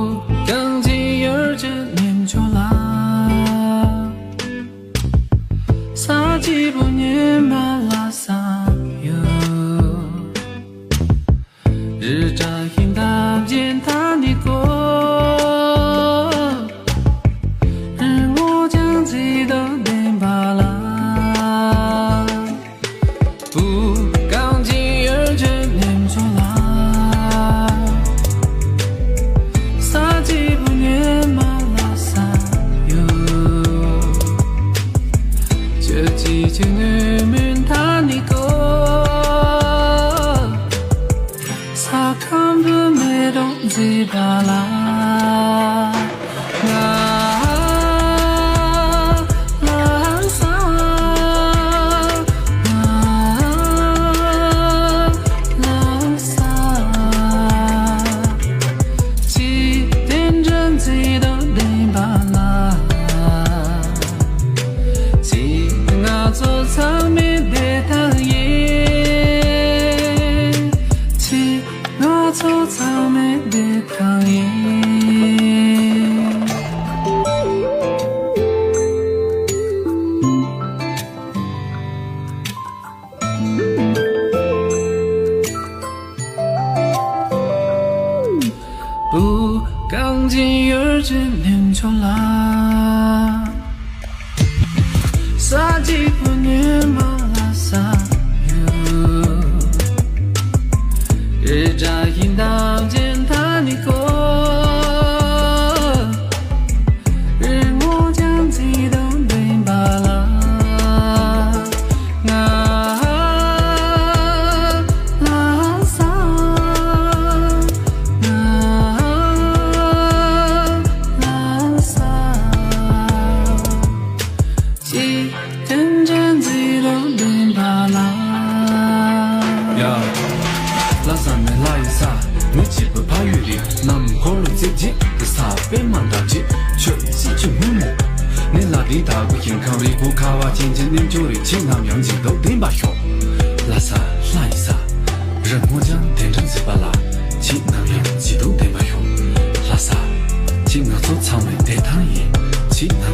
不刚进儿这念就啦，撒几不念嘛拉撒哟，日照阴大见他的过，日我将记得念巴拉，不刚进儿这念就啦。지금은 다니고 사악한 품에로 지발라做草莓的汤耶，请我做草莓的汤耶。不刚进儿只念出啦。撒几不念马拉撒哟，日照阴当见他尼过，日我将记得对巴拉，拉撒，拉撒。真正记得对巴拉呀，拉萨没拉一撒，没起不怕雨里，那么可能自己的撒被满大吉，却自己木木。你拉里大个健康里不卡哇，渐渐年久里，其他样子都对巴哟。拉萨拉一撒，人我将天真自巴拉，其他样子都对巴哟。拉萨，今我做草莓的汤饮，其他。